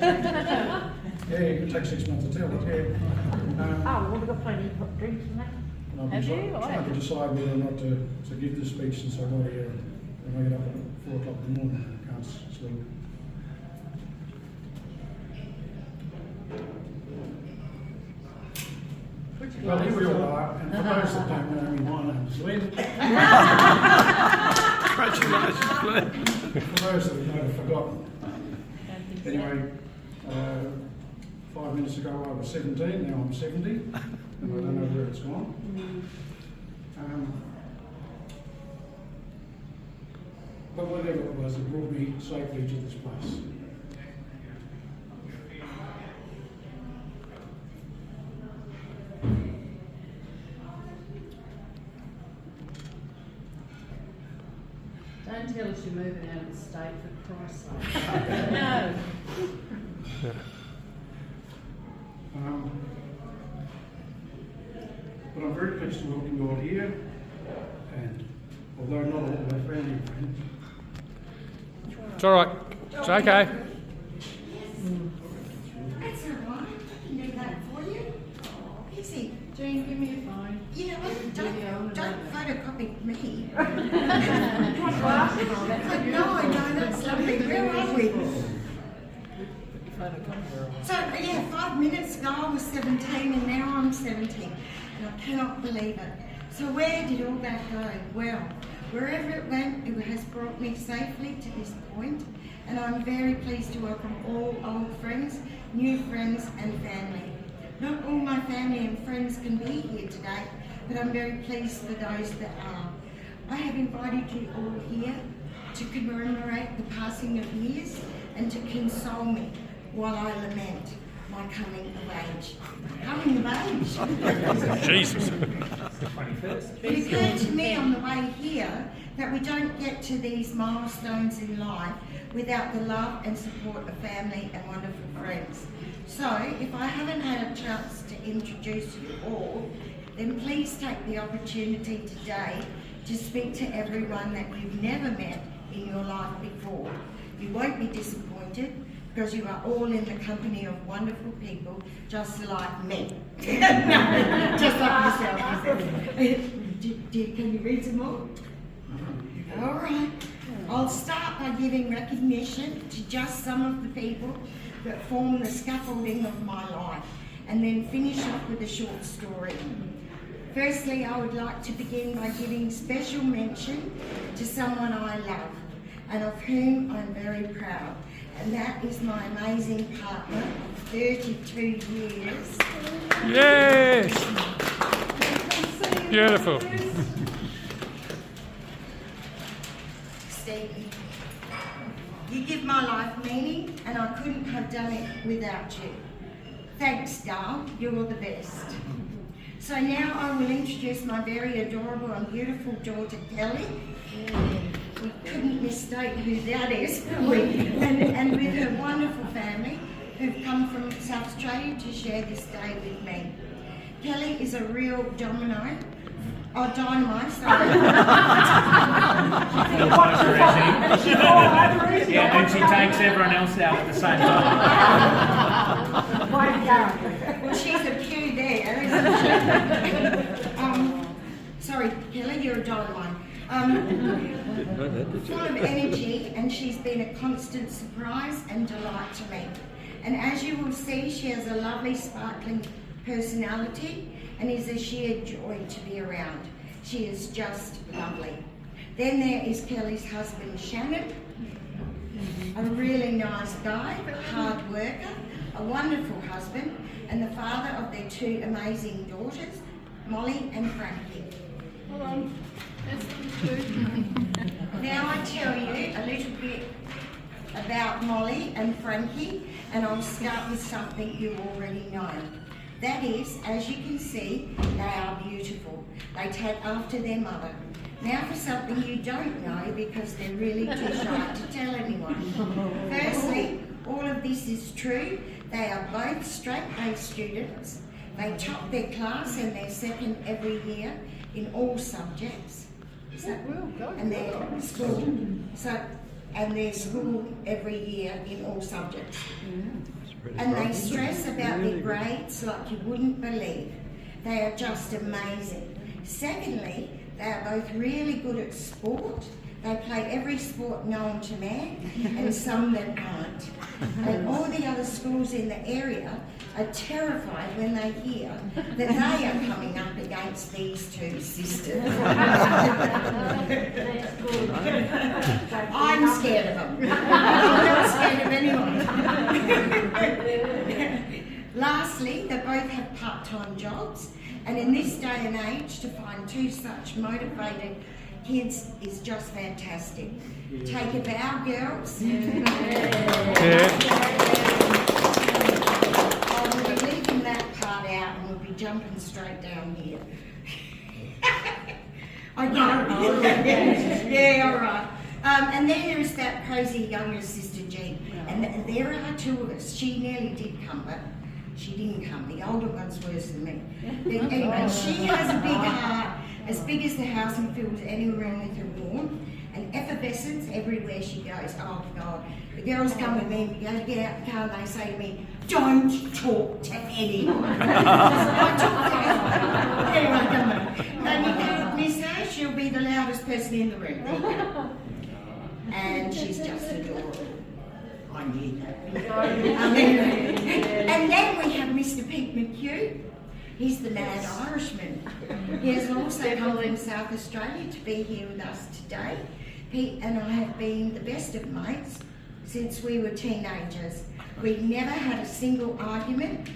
Yeah, it could take 6 months to tell it, yeah. Oh, well, we've got plenty of hot drinks and that. And Have I've you? been trying to decide whether or not to give this speech since I've got to when I get up at 4 o'clock in the morning. I can't sleep. Well, here we all are, and for those that don't know me, my name's Len. Congratulations, Glenn. For those that might have forgotten. Anyway, 5 minutes ago I was 17, now I'm 70, and I don't know where it's gone. But whatever it was, it brought me safely to this place. Don't tell us you're moving out of the state, for Christ's sake. No. But I'm very pleased to welcome you all here, and although not all my family and friends, It's all right. It's okay. That's all right. I can do that for you. Easy. Jean, give me a phone. You know what? Don't photocopy me. No, that's lovely. Where are we? So, yeah, 5 minutes ago I was 17 and now I'm 17. And I cannot believe it. So where did all that go? Well, wherever it went, it has brought me safely to this point, and I'm very pleased to welcome all old friends, new friends and family. Not all my family and friends can be here today, but I'm very pleased for those that are. I have invited you all here to commemorate the passing of years and to console me while I lament my coming of age. Coming of age? Jesus. It occurred to me on the way here that we don't get to these milestones in life without the love and support of family and wonderful friends. So, if I haven't had a chance to introduce you all, then please take the opportunity today to speak to everyone that you've never met in your life before. You won't be disappointed because you are all in the company of wonderful people just like me. No, just like yourself. Can you read some more? All right. I'll start by giving recognition to just some of the people that form the scaffolding of my life, and then finish off with a short story. Firstly, I would like to begin by giving special mention to someone I love and of whom I'm very proud, and that is my amazing partner of 32 years. Yes. Beautiful. Stevie. You give my life meaning, and I couldn't have done it without you. Thanks, Dal, you're the best. So now I will introduce my very adorable and beautiful daughter, Kelly. We couldn't mistake who that is, could we? And with her wonderful family, who've come from South Australia to share this day with me. Kelly is a real dynamite, sorry. Yeah, and she takes everyone else out at the same time. Well, she's a pew there, isn't she? Sorry, Kelly, you're a dynamite. Full of energy, and she's been a constant surprise and delight to me. And as you will see, she has a lovely, sparkling personality and is a sheer joy to be around. She is just lovely. Then there is Kelly's husband, Shannon, a really nice guy, hard worker, a wonderful husband, and the father of their two amazing daughters, Molly and Frankie. Hold on. That's the Now I tell you a little bit about Molly and Frankie, and I'll start with something you already know. That is, as you can see, they are beautiful. They take after their mother. Now for something you don't know, because they're really too shy to tell anyone. Firstly, all of this is true. They are both straight-A students. They top their class and they're second every year in all subjects. And their school. So, and their school every year in all subjects. And they stress about their grades like you wouldn't believe. They are just amazing. Secondly, they are both really good at sport. They play every sport known to man and some that aren't. And all the other schools in the area are terrified when they hear that they are coming up against these two sisters. I'm scared of them. I'm not scared of anyone. Lastly, they both have part-time jobs, and in this day and age, to find two such motivated kids is just fantastic. Take a bow, girls. I will be leaving that part out and we'll be jumping straight down here. Yeah, all right. And then there is that crazy younger sister, Jean. And there are two of us. She nearly did come, but she didn't come. The older one's worse than me. But anyway, she has a big heart, as big as the house, and fills any room with her warmth and effervescence everywhere she goes. Oh God, the girls come with me and we go to get out the car and they say to me, "Don't talk to anyone." I talk to everyone. Anyway, come on. And you can't miss her, she'll be the loudest person in the room. There you go. And she's just adorable. I knew that. And then we have Mr. Pete McHugh. He's the mad Irishman. He has also come from South Australia to be here with us today. Pete and I have been the best of mates since we were teenagers. We've never had a single argument.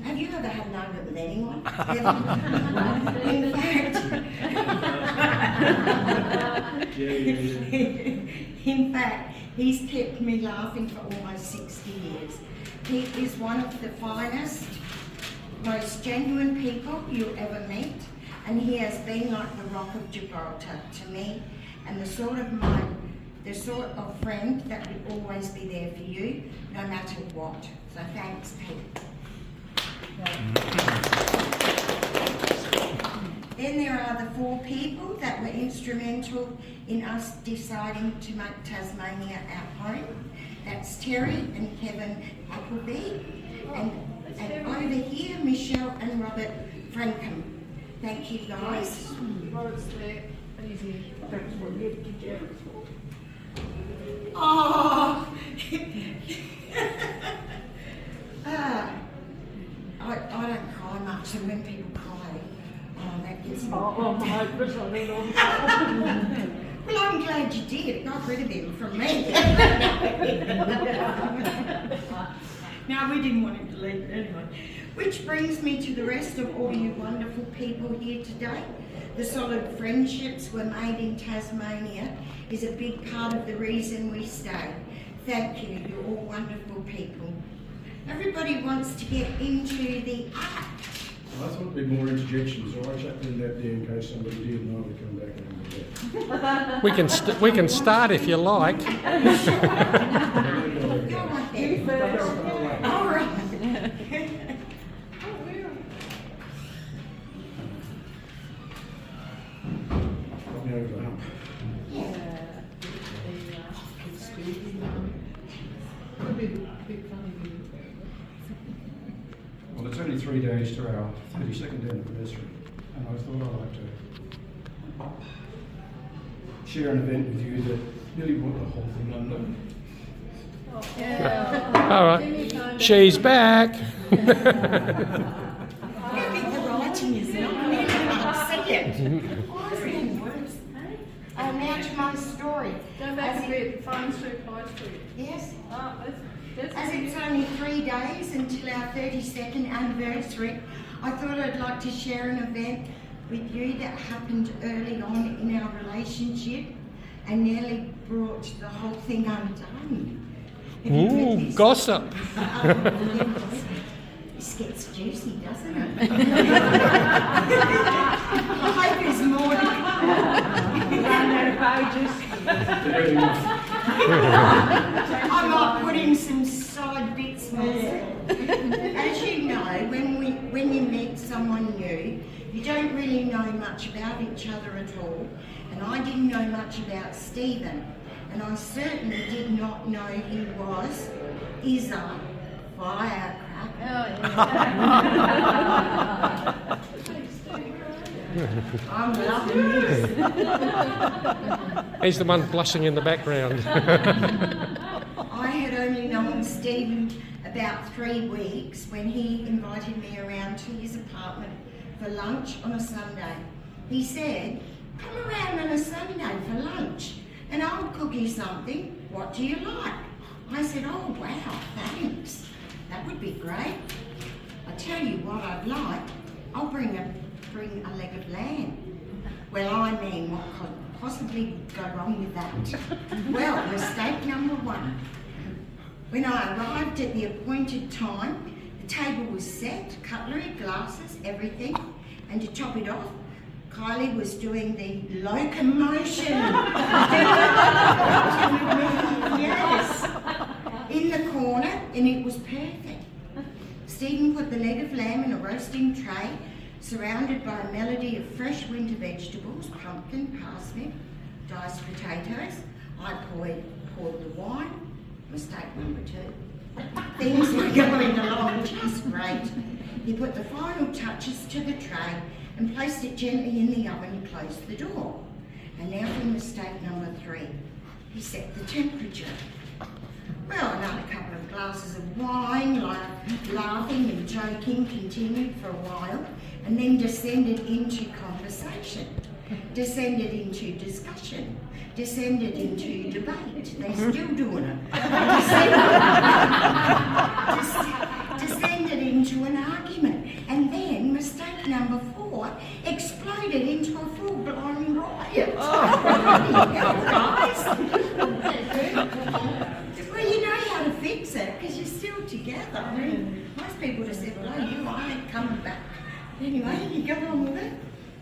Have you ever had an argument with anyone? In fact, he's kept me laughing for almost 60 years. Pete is one of the finest, most genuine people you'll ever meet, and he has been like the Rock of Gibraltar to me, and the sort of friend that will always be there for you, no matter what. So thanks, Pete. Then there are the 4 people that were instrumental in us deciding to make Tasmania our home. That's Terry and Kevin Appleby, and over here, Michelle and Robert Frankham. Thank you, guys. Oh, I don't cry much, and when people cry, that gets me. Well, I'm glad you did. It got rid of him from me. No, we didn't want him to leave it anyway. Which brings me to the rest of all you wonderful people here today. The solid friendships we're made in Tasmania is a big part of the reason we stay. Thank you, you're all wonderful people. Everybody wants to get into the art. I thought there'd be more interjections, so I shut that there in case somebody did and I would come back and do that. We can start if you like. Go ahead. All right. Got me over the hump. Well, it's only 3 days to our 32nd anniversary, and I thought I'd like to share an event with you that really brought the whole thing undone. All right. She's back. I think the writing is not really upset yet. Now to my story. Go back a bit, Fine Street, High Street. Yes? That's As it's only 3 days until our 32nd anniversary, I thought I'd like to share an event with you that happened early on in our relationship and nearly brought the whole thing undone. Have you read Ooh, this? gossip. This gets juicy, doesn't it? I hope there's more to I might put in some side bits myself. As you know, when you meet someone new, you don't really know much about each other at all. And I didn't know much about Stephen. and I certainly did not know he was a firecracker. I'm loving this. He's the one blushing in the background. I had only known Stephen about 3 weeks when he invited me around to his apartment for lunch on a Sunday. He said, "Come around on a Sunday for lunch and I'll cook you something. What do you like?" I said, "Oh wow, thanks. That would be great. I tell you what I'd like. I'll bring a leg of lamb." Well, I mean, what could possibly go wrong with that? Well, mistake number 1. When I arrived at the appointed time, the table was set, cutlery, glasses, everything, and to top it off, Kylie was doing the locomotion. Yes, in the corner, and it was perfect. Stephen put the leg of lamb in a roasting tray, surrounded by a melody of fresh winter vegetables, pumpkin, parsnip, diced potatoes. I poured the wine. Mistake number 2. Things were going along just great. He put the final touches to the tray and placed it gently in the oven and closed the door. And now for mistake number 3. He set the temperature. Well, another couple of glasses of wine, laughing and joking, continued for a while, and then descended into conversation, descended into discussion, descended into debate. They're still doing it. Descended into an argument, and then mistake number 4 exploded into a full-blown riot. Guys. Well, you know how to fix it because you're still together. I mean, most people just said, "Blow you, I ain't coming back." Anyway, you go on with it.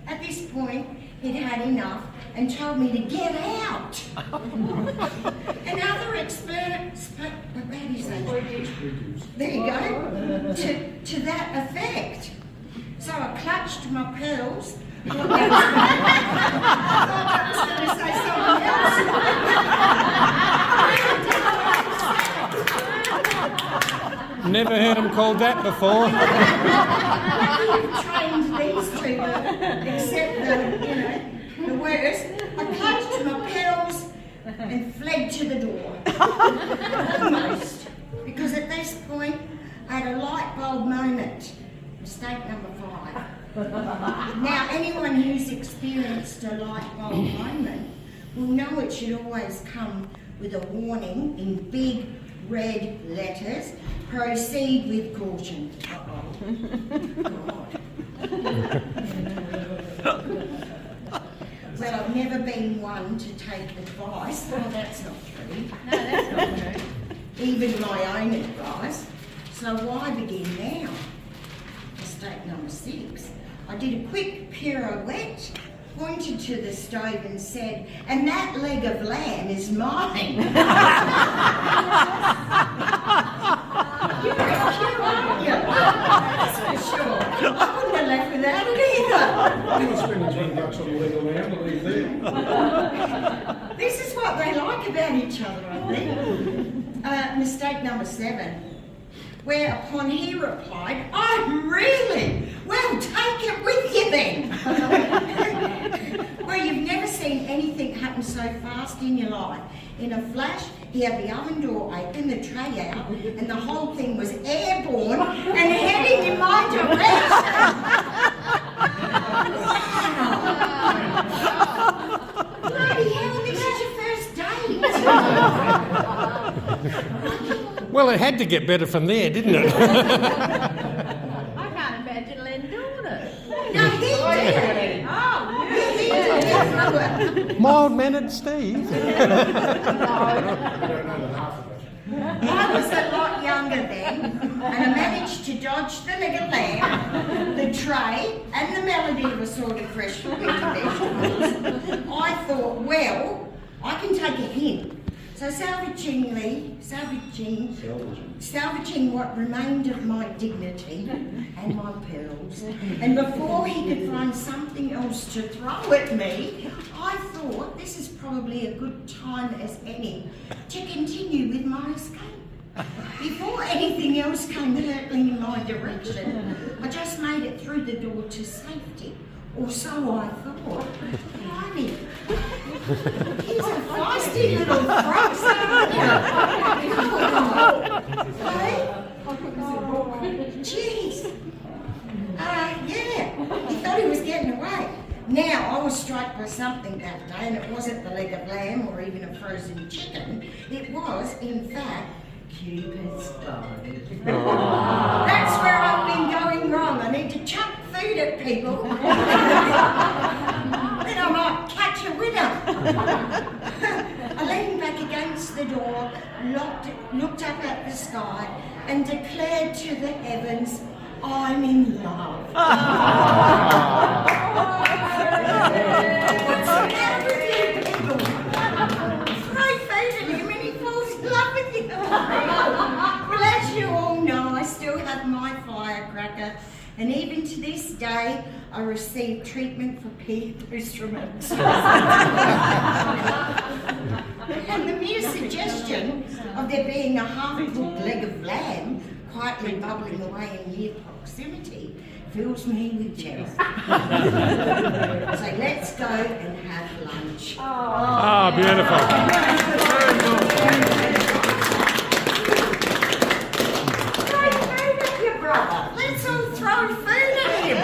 At this point, he'd had enough and told me to get out. And other there you go, to that effect. So I clutched my pearls. Thought that was going to say something else. Never heard him called that before. You've trained these two to accept the worst. I clutched my pearls and fled to the door. Almost. Because at this point, I had a light bulb moment. Mistake number 5. Now, anyone who's experienced a light bulb moment will know it should always come with a warning in big red letters. Proceed with caution. God. Well, I've never been one to take advice. Well, that's not true. No, that's not true. Even my own advice. So why begin now? Mistake number 6. I did a quick pirouette, pointed to the stove and said, "And that leg of lamb is mine." You're a cute, aren't you? That's for sure. I wouldn't have left without it either. I'm not spending $20 on a leg of lamb, I'll leave there. This is what they like about each other, I think. Mistake number 7. Whereupon he replied, "Oh, really? Well, take it with you then." Well, you've never seen anything happen so fast in your life. In a flash, he had the oven door open, the tray out, and the whole thing was airborne and heading in my direction. Wow! Bloody hell, this is your first date. Well, it had to get better from there, didn't it? I can't imagine Len doing it. No, he did. Oh, He did. Mild-mannered Steve. I don't know the half of it. I was a lot younger then, and I managed to dodge the leg of lamb, the tray, and the melody of assorted fresh winter vegetables. I thought, well, I can take a hint. So salvaging what remained of my dignity and my pearls, and before he could find something else to throw at me, I thought this is probably a good time as any to continue with my escape. Before anything else came hurtling in my direction, I just made it through the door to safety, or so I thought. Blimey, he's a feisty little fox, aren't you? Hey? Jeez. Yeah, he thought he was getting away. Now, I was struck by something that day, and it wasn't the leg of lamb or even a frozen chicken. It was, in fact, Cupid's bow. That's where I've been going wrong. I need to chuck food at people. Then I might catch a winner. I leaned back against the door, looked up at the sky, and declared to the heavens, I'm in love. What's the matter with you people? Throw food at him and he falls in love with you. Well, as you all know, I still have my firecracker, and even to this day, I receive treatment for P. Postraumatic. And the mere suggestion of there being a half-cooked leg of lamb quietly bubbling away in near proximity fills me with terror. So let's go and have lunch. Ah, beautiful. Throw food at your brother. Let's all throw food at him.